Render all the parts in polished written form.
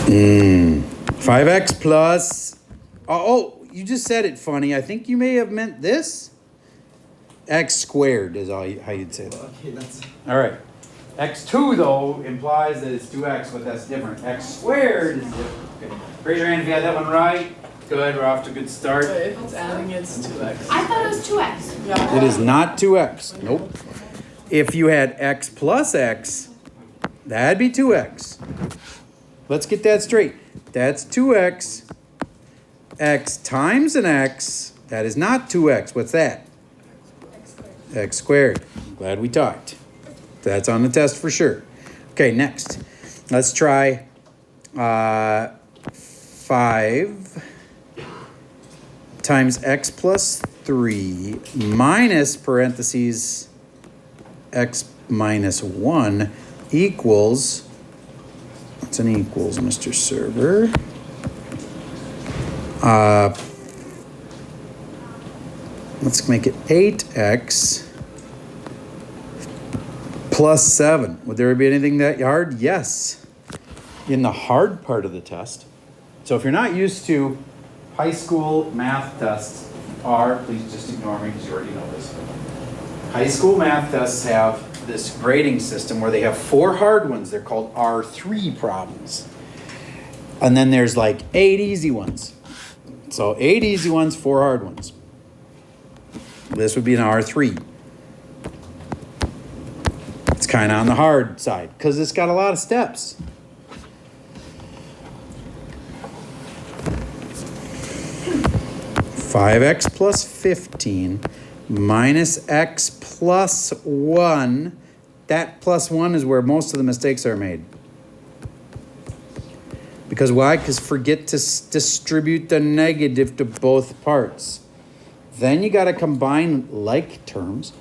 5x plus, oh, you just said it funny. I think you may have meant this. X squared is how you'd say that. Okay, that's... All right. X2, though, implies that it's 2x, but that's different. X squared is different. Okay. Raise your hand if you had that one right. Good, we're off to a good start. Wait, if it's adding, it's 2x. I thought it was 2x. Yeah. It is not 2x. Nope. If you had x plus x, that'd be 2x. Let's get that straight. That's 2x. X times an x, that is not 2x. What's that? X squared. Glad we talked. That's on the test for sure. Okay, next. Let's try 5 times x plus 3 minus parentheses x minus 1 equals, what's an equals, Mr. Server? Let's make it 8x plus 7. Would there be anything that hard? Yes. In the hard part of the test. So if you're not used to high school math tests, please just ignore me because you already know this. High school math tests have this grading system where they have 4 hard ones. They're called R3 problems. And then there's like 8 easy ones. So 8 easy ones, 4 hard ones. This would be an R3. It's kind of on the hard side because it's got a lot of steps. Five x plus 15 minus x plus 1. That plus 1 is where most of the mistakes are made. Because why? Because forget to distribute the negative to both parts. Then you got to combine like terms.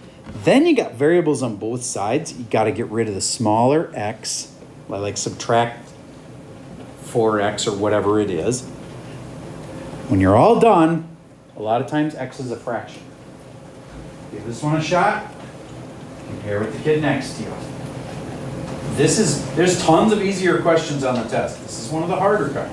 Then you got variables on both sides. You got to get rid of the smaller x, like subtract 4x or whatever it is. When you're all done, a lot of times x is a fraction. Give this one a shot. Compare with the kid next to you. There's tons of easier questions on the test. This is one of the harder kinds.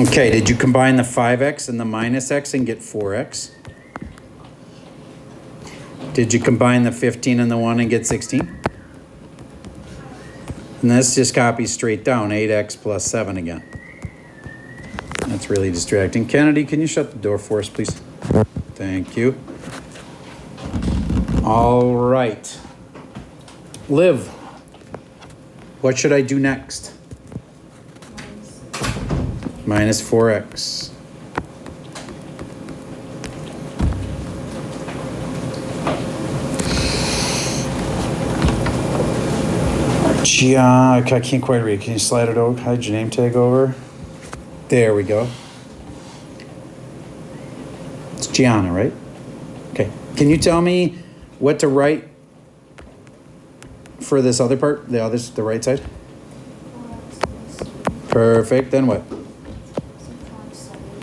Okay, did you combine the 5x and the minus x and get 4x? Did you combine the 15 and the 1 and get 16? And this just copies straight down, 8x plus 7 again. That's really distracting. Kennedy, can you shut the door for us, please? Thank you. All right. Liv, what should I do next? Minus 4x. I can't quite read. Can you slide it over? Hide your name tag over. There we go. It's Gianna, right? Okay. Can you tell me what to write for this other part? The right side? Perfect. Then what?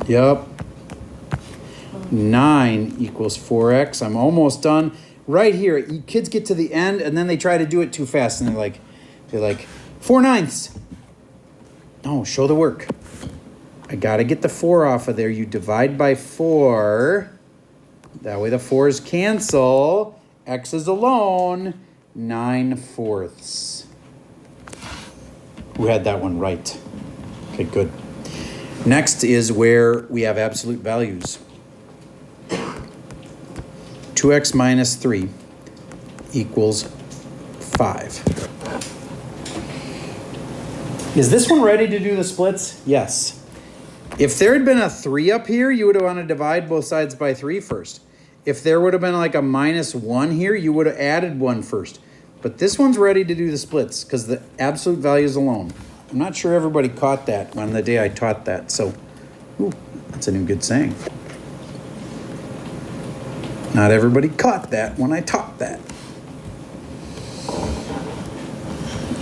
Yep. 9 equals 4x. I'm almost done. Right here, you kids get to the end and then they try to do it too fast and they're like 4/9. No, show the work. I gotta get the 4 off of there. You divide by 4. That way the 4's cancel. X is alone. 9/4. Who had that one right? Okay, good. Next is where we have absolute values. 2x minus 3 equals 5. Is this one ready to do the splits? Yes. If there had been a 3 up here, you would have wanted to divide both sides by 3 first. If there would have been like a minus 1 here, you would have added 1 first. But this one's ready to do the splits because the absolute values alone. I'm not sure everybody caught that on the day I taught that. So, ooh, that's a new good saying. Not everybody caught that when I taught that.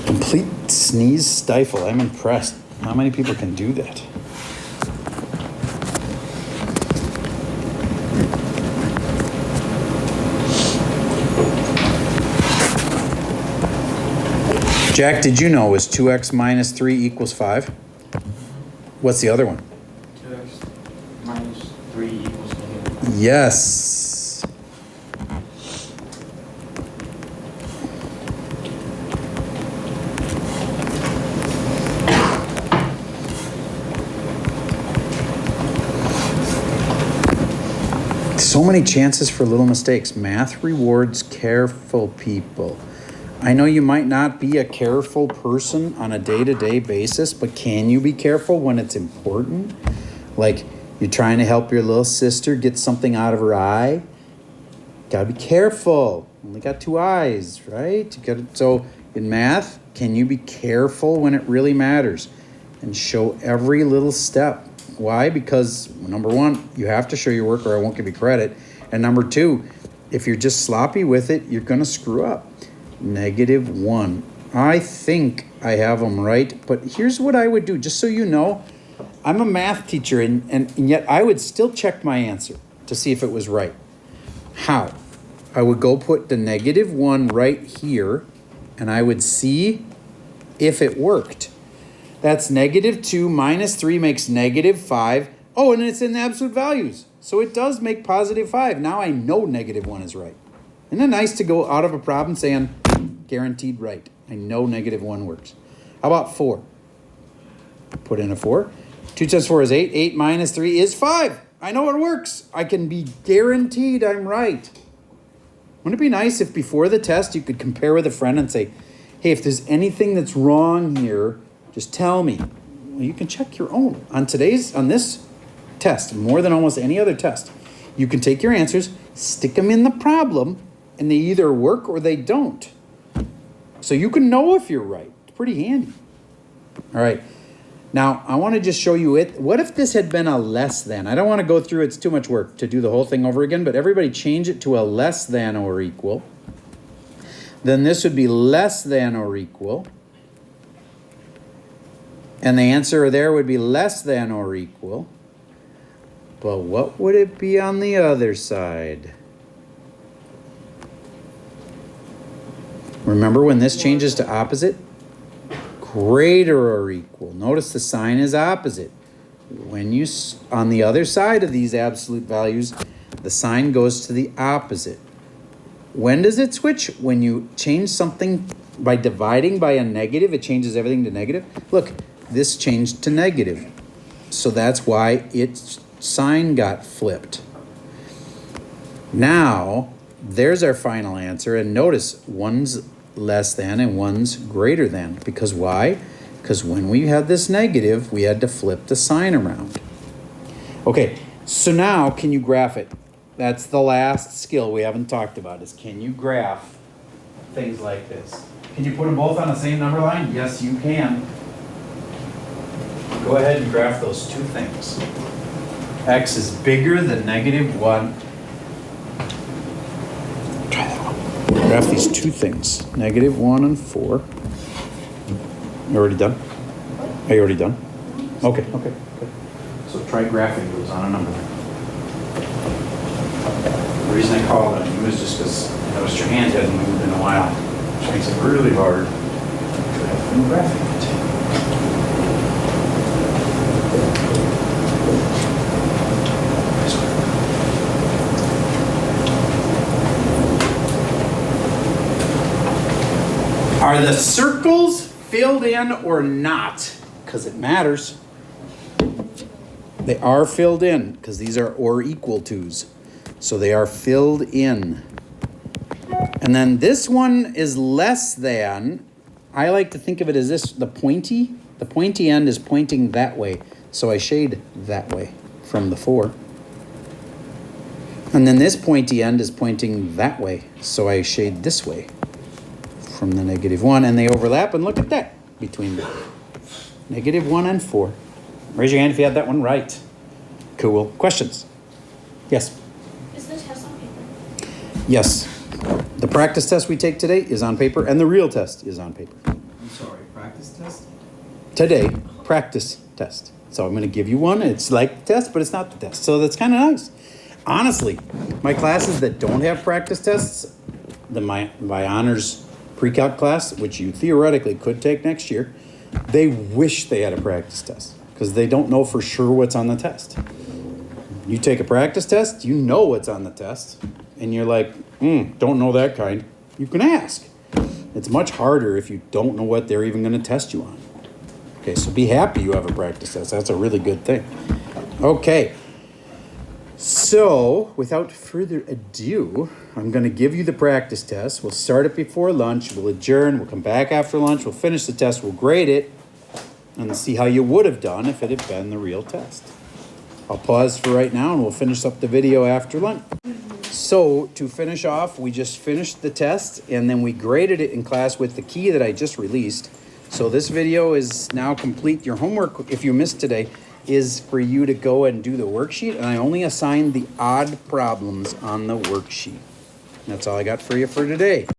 Complete sneeze stifle. I'm impressed. How many people can do that? Jack, did you know is 2x minus 3 equals 5? What's the other one? 2x minus 3 equals negative. Yes. So many chances for little mistakes. Math rewards careful people. I know you might not be a careful person on a day-to-day basis, but can you be careful when it's important? Like you're trying to help your little sister get something out of her eye. Gotta be careful. Only got 2 eyes, right? So in math, can you be careful when it really matters? And show every little step. Why? Because number 1, you have to show your work or I won't give you credit. And number 2, if you're just sloppy with it, you're gonna screw up. -1. I think I have them right, but here's what I would do, just so you know. I'm a math teacher, and yet I would still check my answer to see if it was right. How? I would go put the -1 right here, and I would see if it worked. That's -2 minus 3 makes -5. Oh, and it's in absolute values. So it does make +5. Now I know -1 is right. Isn't it nice to go out of a problem saying, guaranteed right. I know -1 works. How about 4? Put in a 4. 2 times 4 is 8. 8 minus 3 is 5. I know it works. I can be guaranteed I'm right. Wouldn't it be nice if before the test you could compare with a friend and say, hey, if there's anything that's wrong here, just tell me. Well, you can check your own. On this test, more than almost any other test, you can take your answers, stick them in the problem, and they either work or they don't. So you can know if you're right. It's pretty handy. All right. Now, I want to just show you it. What if this had been a less than? I don't want to go through, it's too much work to do the whole thing over again, but everybody change it to a less than or equal. Then this would be less than or equal. And the answer there would be less than or equal. But what would it be on the other side? Remember when this changes to opposite? Greater or equal. Notice the sign is opposite. When you, on the other side of these absolute values, the sign goes to the opposite. When does it switch? When you change something by dividing by a negative, it changes everything to negative. Look, this changed to negative. So that's why its sign got flipped. Now, there's our final answer. And notice one's less than and one's greater than. Because why? Because when we had this negative, we had to flip the sign around. Okay, so now can you graph it? That's the last skill we haven't talked about is can you graph things like this? Can you put them both on the same number line? Yes, you can. Go ahead and graph those two things. X is bigger than -1. Try that one. Graph these two things, -1 and 4. You already done? Are you already done? Okay. So try graphing those on a number line. The reason I called on you is just because I noticed your hand hadn't moved in a while, which makes it really hard to graphing it. Are the circles filled in or not? Because it matters. They are filled in because these are or equal to's. So they are filled in. And then this one is less than. I like to think of it as this, the pointy end is pointing that way. So I shade that way from the 4. And then this pointy end is pointing that way. So I shade this way from the -1, and they overlap, and look at that between them. -1 and 4. Raise your hand if you had that one right. Cool. Questions? Yes? Is the test on paper? Yes. The practice test we take today is on paper, and the real test is on paper. I'm sorry, practice test? Today, practice test. So I'm going to give you one. It's like the test, but it's not the test. So that's kind of nice. Honestly, my classes that don't have practice tests, my honors pre-calc class, which you theoretically could take next year, they wish they had a practice test because they don't know for sure what's on the test. You take a practice test, you know what's on the test, and you're like, don't know that kind. You can ask. It's much harder if you don't know what they're even going to test you on. Okay, so be happy you have a practice test. That's a really good thing. Okay. So, without further ado, I'm going to give you the practice test. We'll start it before lunch. We'll adjourn. We'll come back after lunch. We'll finish the test. We'll grade it and see how you would have done if it had been the real test. I'll pause for right now and we'll finish up the video after lunch. So, to finish off, we just finished the test and then we graded it in class with the key that I just released. So this video is now complete. Your homework, if you missed today, is for you to go and do the worksheet, and I only assigned the odd problems on the worksheet. That's all I got for you for today.